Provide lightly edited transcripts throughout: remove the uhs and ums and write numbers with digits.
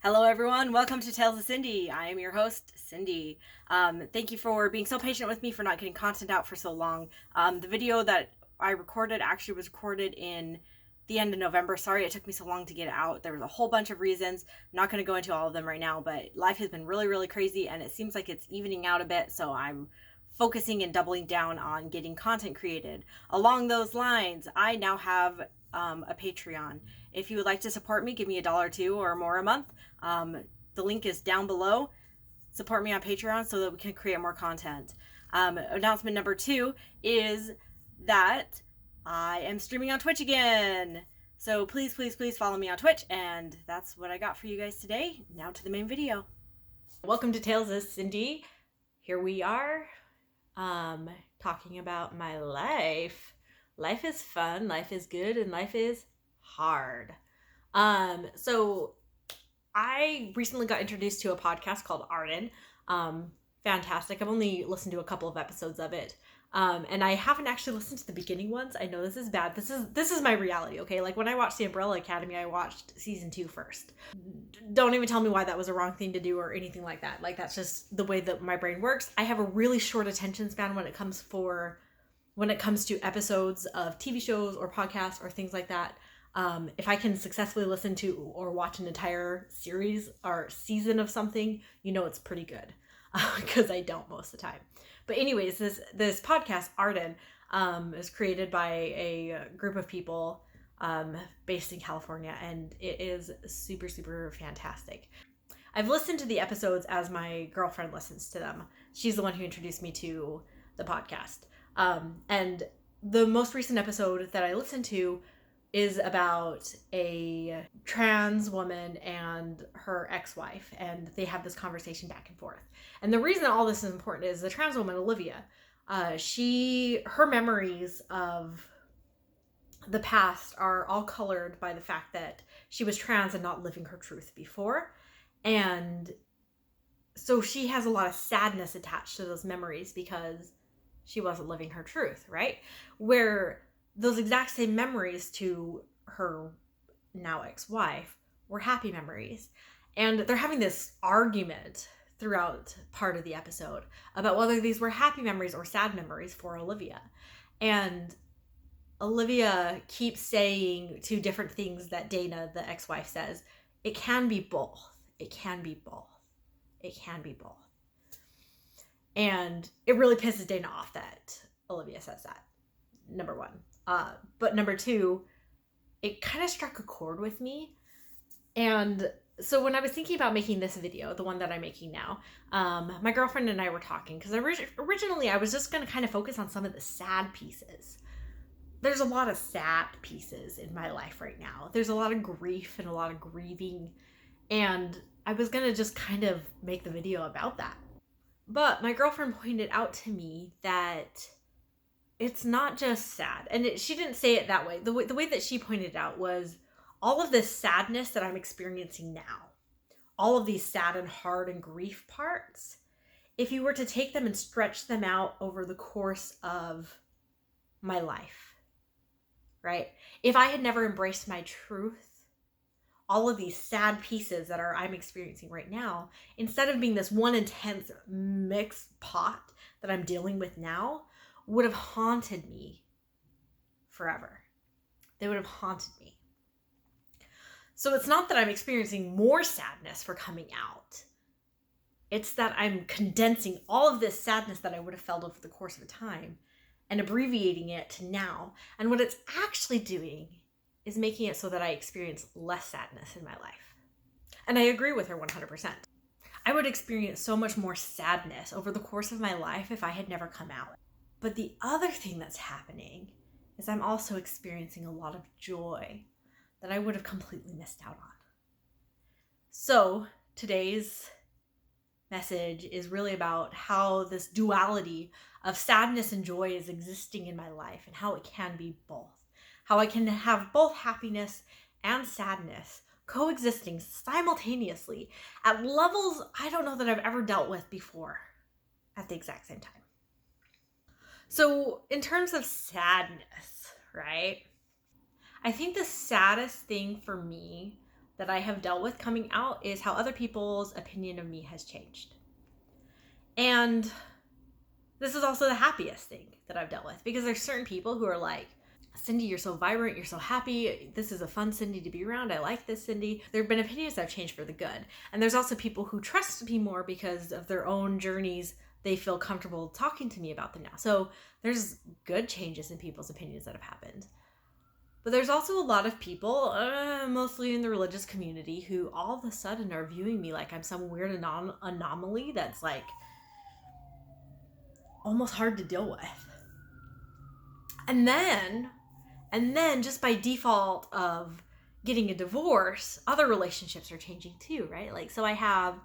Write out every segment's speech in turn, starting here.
Hello, everyone. Welcome to Tales of Cindy. I am your host, Cindy. Thank you for being so patient with me for not getting content out for so long. The video that I recorded actually was recorded in the end of November. Sorry it took me so long to get it out. There was a whole bunch of reasons. I'm not going to go into all of them right now, but life has been really, really crazy, and it seems like it's evening out a bit, so I'm focusing and doubling down on getting content created. Along those lines, I now have a Patreon. If you would like to support me, give me $1 or $2 or more a month. The link is down below. Support me on Patreon so that we can create more content. Announcement number 2 is that I am streaming on Twitch again. So please, please, please follow me on Twitch. And that's what I got for you guys today. Now to the main video. Welcome to Tales of Cindy. Here we are, talking about my life. Life is fun, life is good, and life is hard. So I recently got introduced to a podcast called Arden. Fantastic. I've only listened to a couple of episodes of it. And I haven't actually listened to the beginning ones. I know this is bad. This is my reality, okay? Like when I watched The Umbrella Academy, I watched season 2 first. Don't even tell me why that was a wrong thing to do or anything like that. Like that's just the way that my brain works. I have a really short attention span when it comes to episodes of TV shows or podcasts or things like that. If I can successfully listen to or watch an entire series or season of something, you know it's pretty good, because I don't most of the time. But anyways, this podcast, Arden, is created by a group of people based in California, and it is super, super fantastic. I've listened to the episodes as my girlfriend listens to them. She's the one who introduced me to the podcast. And the most recent episode that I listened to is about a trans woman and her ex-wife, and they have this conversation back and forth. And the reason all this is important is the trans woman, Olivia, her memories of the past are all colored by the fact that she was trans and not living her truth before. And so she has a lot of sadness attached to those memories because she wasn't living her truth, right? Where those exact same memories to her now ex-wife were happy memories. And they're having this argument throughout part of the episode about whether these were happy memories or sad memories for Olivia. And Olivia keeps saying two different things that Dana, the ex-wife, says. It can be both. It can be both. It can be both. And it really pisses Dana off that Olivia says that, number one. But number 2, it kind of struck a chord with me. And so when I was thinking about making this video, the one that I'm making now, my girlfriend and I were talking, because originally I was just going to kind of focus on some of the sad pieces. There's a lot of sad pieces in my life right now. There's a lot of grief and a lot of grieving. And I was going to just kind of make the video about that. But my girlfriend pointed out to me that it's not just sad. And she didn't say it that way. The way that she pointed out was all of this sadness that I'm experiencing now, all of these sad and hard and grief parts, if you were to take them and stretch them out over the course of my life, right? If I had never embraced my truth, all of these sad pieces that I'm experiencing right now, instead of being this one intense mixed pot that I'm dealing with now, would have haunted me forever. They would have haunted me. So it's not that I'm experiencing more sadness for coming out. It's that I'm condensing all of this sadness that I would have felt over the course of time and abbreviating it to now. And what it's actually doing is making it so that I experience less sadness in my life. And I agree with her 100%. I would experience so much more sadness over the course of my life if I had never come out. But the other thing that's happening is I'm also experiencing a lot of joy that I would have completely missed out on. So today's message is really about how this duality of sadness and joy is existing in my life and how it can be both. How I can have both happiness and sadness coexisting simultaneously at levels I don't know that I've ever dealt with before at the exact same time. So in terms of sadness, right? I think the saddest thing for me that I have dealt with coming out is how other people's opinion of me has changed. And this is also the happiest thing that I've dealt with, because there's certain people who are like, Cindy, you're so vibrant, you're so happy, this is a fun Cindy to be around, I like this Cindy. There have been opinions that have changed for the good. And there's also people who trust me more because of their own journeys. They feel comfortable talking to me about them now. So there's good changes in people's opinions that have happened. But there's also a lot of people, mostly in the religious community, who all of a sudden are viewing me like I'm some weird anomaly that's like almost hard to deal with. And then just by default of getting a divorce, other relationships are changing too, right? Like, so I have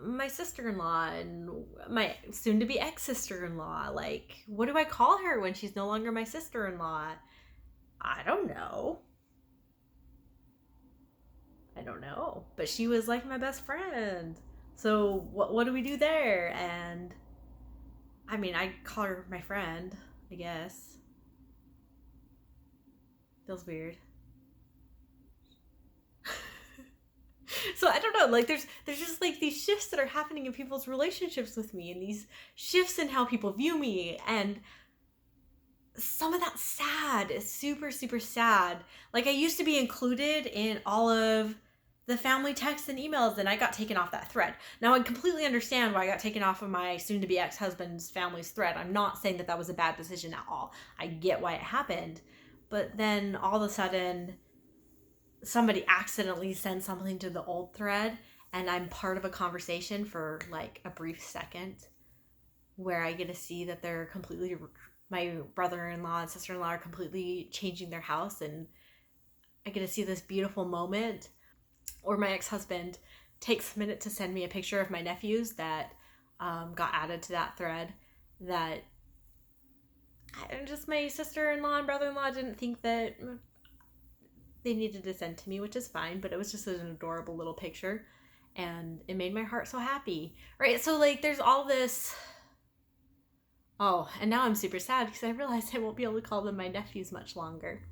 my sister-in-law and my soon-to-be ex-sister-in-law. Like, what do I call her when she's no longer my sister-in-law? I don't know. But she was like my best friend. So what do we do there? And I mean, I call her my friend, I guess. Feels weird. So I don't know, like there's just like these shifts that are happening in people's relationships with me, and these shifts in how people view me, and some of that's sad. It's super, super sad. Like, I used to be included in all of the family texts and emails, and I got taken off that thread. Now, I completely understand why I got taken off of my soon-to-be ex-husband's family's thread. I'm not saying that was a bad decision at all. I get why it happened. But then all of a sudden, somebody accidentally sends something to the old thread, and I'm part of a conversation for like a brief second where I get to see that they're completely, my brother-in-law and sister-in-law are completely changing their house, and I get to see this beautiful moment. Or my ex-husband takes a minute to send me a picture of my nephews that got added to that thread, that just my sister-in-law and brother-in-law didn't think that they needed to send to me, which is fine, but it was just an adorable little picture, and it made my heart so happy, right? So like there's all this. Oh, and now I'm super sad because I realized I won't be able to call them my nephews much longer.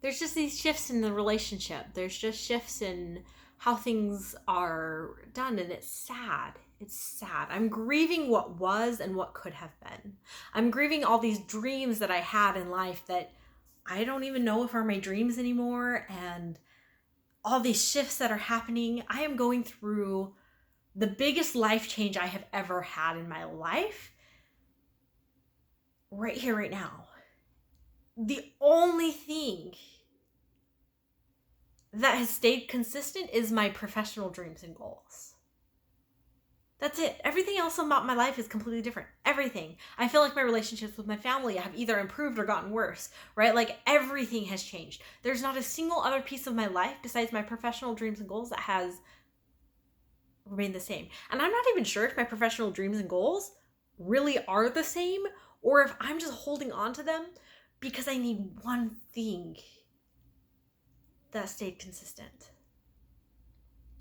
There's just these shifts in the relationship. There's just shifts in how things are done, and it's sad. It's sad. I'm grieving what was and what could have been. I'm grieving all these dreams that I had in life that I don't even know if are my dreams anymore, and all these shifts that are happening. I am going through the biggest life change I have ever had in my life right here, right now. The only thing that has stayed consistent is my professional dreams and goals. That's it. Everything else about my life is completely different. Everything. I feel like my relationships with my family have either improved or gotten worse, right? Like everything has changed. There's not a single other piece of my life besides my professional dreams and goals that has remained the same. And I'm not even sure if my professional dreams and goals really are the same, or if I'm just holding on to them because I need one thing that stayed consistent.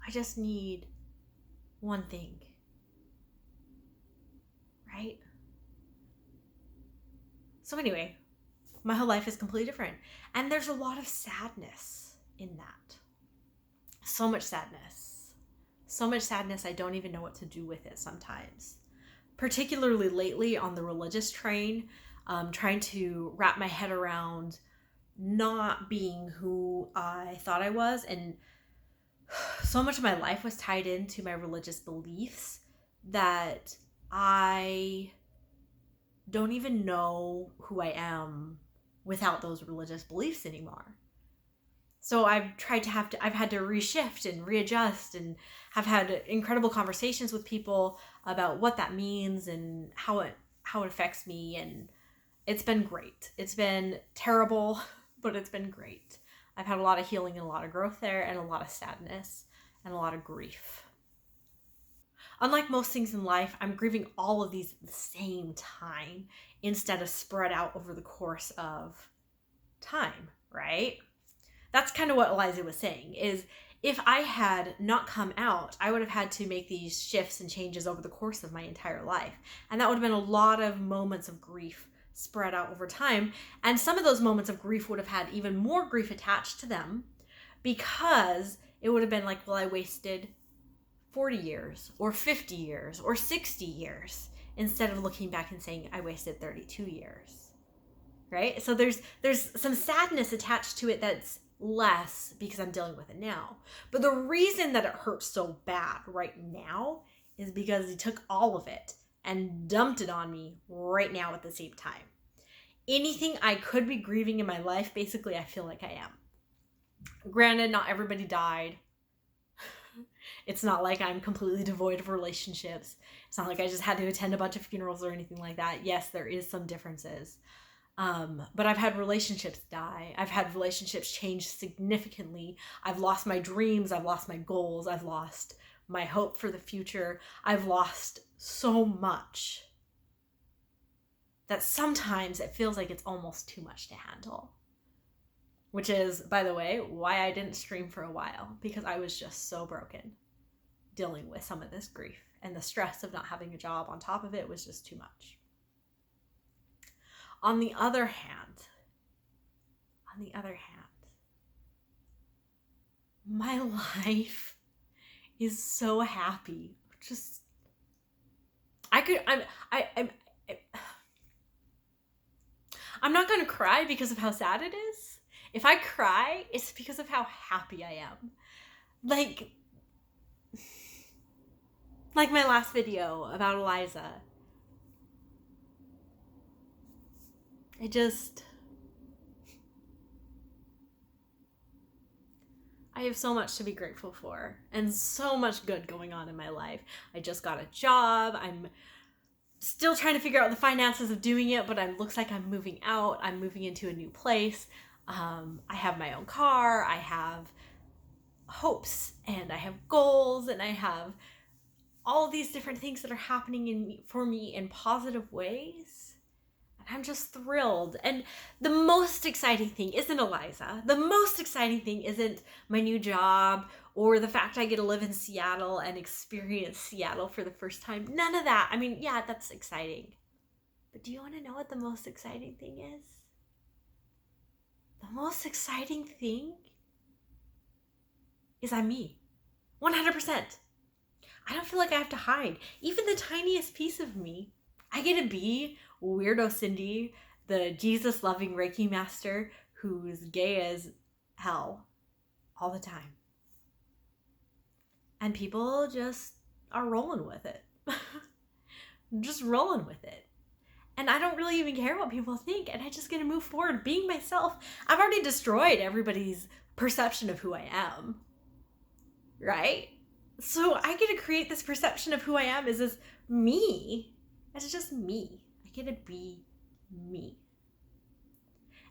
I just need one thing. Right? So anyway, my whole life is completely different. And there's a lot of sadness in that. So much sadness. So much sadness, I don't even know what to do with it sometimes. Particularly lately on the religious train, trying to wrap my head around not being who I thought I was. And so much of my life was tied into my religious beliefs that I don't even know who I am without those religious beliefs anymore. So I've had to reshift and readjust, and have had incredible conversations with people about what that means and how it affects me. And it's been great. It's been terrible, but it's been great. I've had a lot of healing and a lot of growth there, and a lot of sadness and a lot of grief. Unlike most things in life, I'm grieving all of these at the same time instead of spread out over the course of time, right? That's kind of what Eliza was saying, is if I had not come out, I would have had to make these shifts and changes over the course of my entire life. And that would have been a lot of moments of grief spread out over time. And some of those moments of grief would have had even more grief attached to them because it would have been like, well, I wasted 40 years or 50 years or 60 years instead of looking back and saying I wasted 32 years, right? So there's some sadness attached to it that's less because I'm dealing with it now. But the reason that it hurts so bad right now is because he took all of it and dumped it on me right now at the same time. Anything I could be grieving in my life, basically, I feel like I am. Granted, not everybody died. It's not like I'm completely devoid of relationships. It's not like I just had to attend a bunch of funerals or anything like that. Yes, there is some differences. But I've had relationships die. I've had relationships change significantly. I've lost my dreams. I've lost my goals. I've lost my hope for the future. I've lost so much that sometimes it feels like it's almost too much to handle. Which is, by the way, why I didn't stream for a while, because I was just so broken dealing with some of this grief, and the stress of not having a job on top of it was just too much. On the other hand, my life is so happy. Just, I'm not going to cry because of how sad it is. If I cry, it's because of how happy I am. Like my last video about Eliza. I have so much to be grateful for and so much good going on in my life. I just got a job. I'm still trying to figure out the finances of doing it, but it looks like I'm moving out. I'm moving into a new place. I have my own car. I have hopes and I have goals and I have all these different things that are happening for me in positive ways. And I'm just thrilled. And the most exciting thing isn't Eliza. The most exciting thing isn't my new job or the fact I get to live in Seattle and experience Seattle for the first time. None of that. I mean, yeah, that's exciting. But do you want to know what the most exciting thing is? The most exciting thing is I'm me. 100%. I don't feel like I have to hide. Even the tiniest piece of me. I get to be weirdo Cindy, the Jesus-loving Reiki master who's gay as hell all the time. And people just are rolling with it. Just rolling with it. And I don't really even care what people think. And I just get to move forward being myself. I've already destroyed everybody's perception of who I am. Right? So I get to create this perception of who I am as this me. It's just me. I get to be me.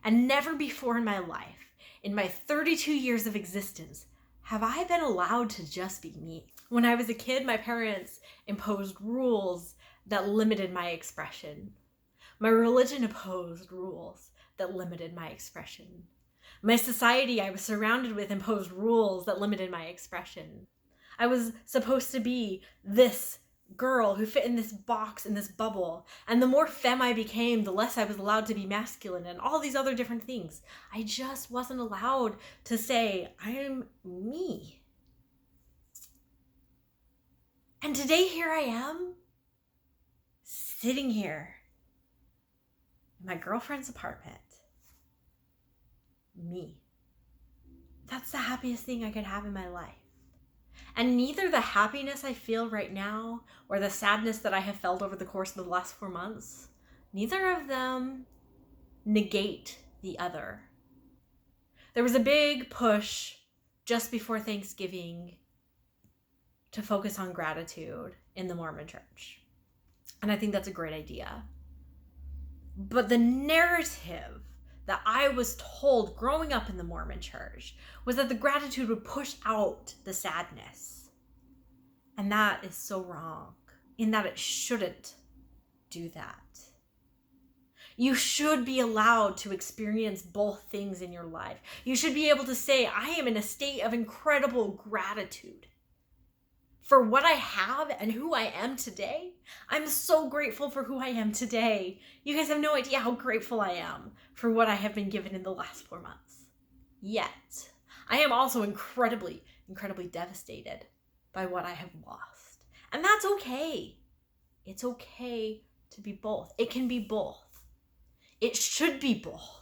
And never before in my life, in my 32 years of existence, have I been allowed to just be me. When I was a kid, my parents imposed rules that limited my expression. My religion imposed rules that limited my expression. My society I was surrounded with imposed rules that limited my expression. I was supposed to be this girl who fit in this box, in this bubble. And the more femme I became, the less I was allowed to be masculine and all these other different things. I just wasn't allowed to say, I'm me. And today here I am, sitting here in my girlfriend's apartment. Me. That's the happiest thing I could have in my life. And neither the happiness I feel right now or the sadness that I have felt over the course of the last 4 months, neither of them negate the other. There was a big push just before Thanksgiving to focus on gratitude in the Mormon church. And I think that's a great idea. But the narrative that I was told growing up in the Mormon church was that the gratitude would push out the sadness. And that is so wrong, in that it shouldn't do that. You should be allowed to experience both things in your life. You should be able to say, I am in a state of incredible gratitude for what I have and who I am today. I'm so grateful for who I am today. You guys have no idea how grateful I am for what I have been given in the last 4 months. Yet, I am also incredibly, incredibly devastated by what I have lost. And that's okay. It's okay to be both. It can be both. It should be both.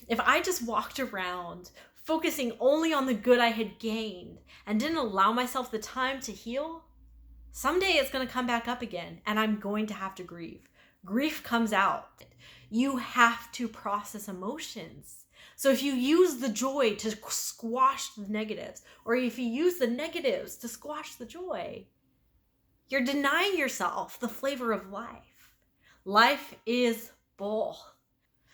If I just walked around focusing only on the good I had gained and didn't allow myself the time to heal, someday it's going to come back up again and I'm going to have to grieve. Grief comes out. You have to process emotions. So if you use the joy to squash the negatives, or if you use the negatives to squash the joy, you're denying yourself the flavor of life. Life is both.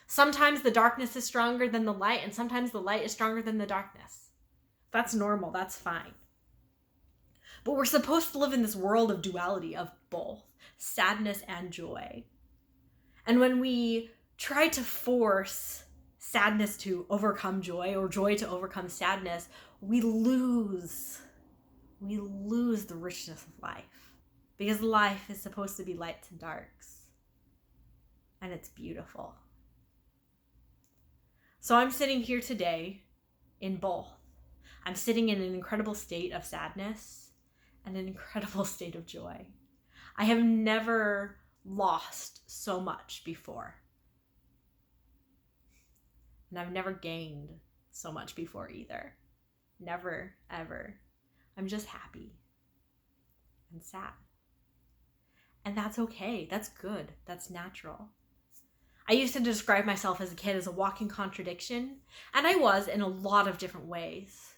Sometimes the darkness is stronger than the light, and sometimes the light is stronger than the darkness. That's normal. That's fine. But we're supposed to live in this world of duality, of both sadness and joy. And when we try to force sadness to overcome joy or joy to overcome sadness, we lose the richness of life. Because life is supposed to be lights and darks. And it's beautiful. So I'm sitting here today in both. I'm sitting in an incredible state of sadness and an incredible state of joy. I have never lost so much before. And I've never gained so much before either. Never, ever. I'm just happy and sad. And that's okay. That's good. That's natural. I used to describe myself as a kid as a walking contradiction, and I was in a lot of different ways.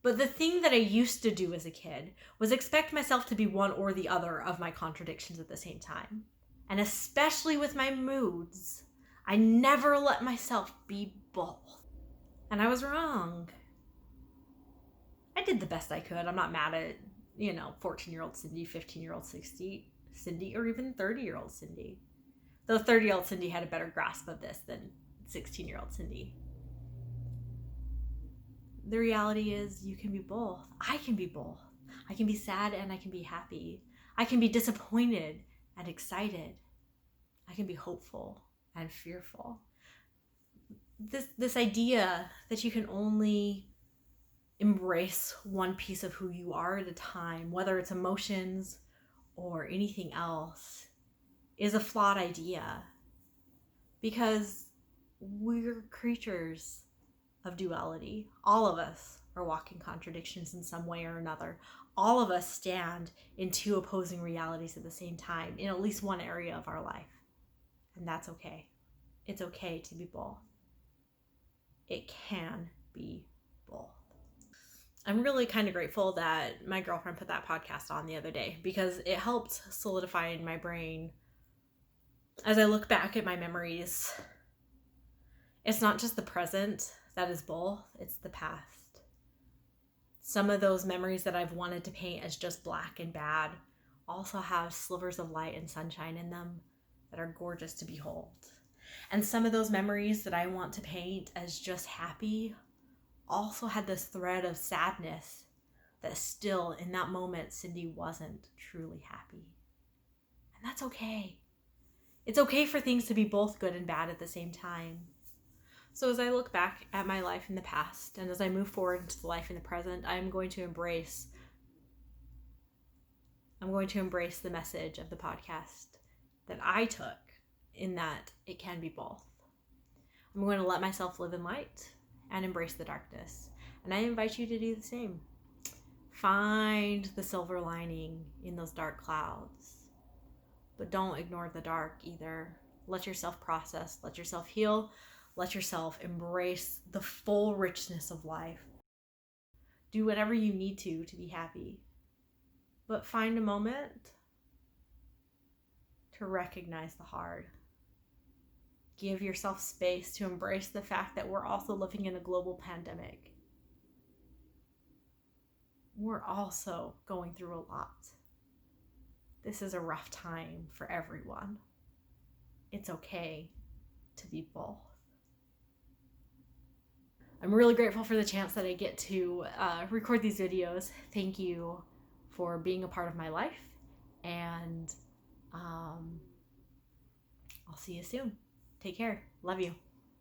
But the thing that I used to do as a kid was expect myself to be one or the other of my contradictions at the same time. And especially with my moods, I never let myself be both. And I was wrong. I did the best I could. I'm not mad at, 14-year-old Cindy, 15-year-old Cindy, or even 30-year-old Cindy. Though 30-year-old Cindy had a better grasp of this than 16-year-old Cindy. The reality is you can be both. I can be both. I can be sad and I can be happy. I can be disappointed and excited. I can be hopeful and fearful. This idea that you can only embrace one piece of who you are at a time, whether it's emotions or anything else, is a flawed idea, because we're creatures of duality. All of us are walking contradictions in some way or another. All of us stand in two opposing realities at the same time in at least one area of our life. And that's okay. It's okay to be both. It can be both. I'm really kind of grateful that my girlfriend put that podcast on the other day, because it helped solidify in my brain as I look back at my memories. It's not just the present that is both, it's the past. Some of those memories that I've wanted to paint as just black and bad also have slivers of light and sunshine in them that are gorgeous to behold. And some of those memories that I want to paint as just happy also had this thread of sadness that still, in that moment, Cindy wasn't truly happy. And that's okay. It's okay for things to be both good and bad at the same time. So as I look back at my life in the past, and as I move forward into the life in the present, I'm going to embrace the message of the podcast that I took, in that it can be both. I'm going to let myself live in light and embrace the darkness. And I invite you to do the same. Find the silver lining in those dark clouds. But don't ignore the dark either. Let yourself process, let yourself heal, let yourself embrace the full richness of life. Do whatever you need to be happy. But find a moment to recognize the hard. Give yourself space to embrace the fact that we're also living in a global pandemic. We're also going through a lot. This is a rough time for everyone. It's okay to be both. I'm really grateful for the chance that I get to record these videos. Thank you for being a part of my life, and I'll see you soon. Take care. Love you.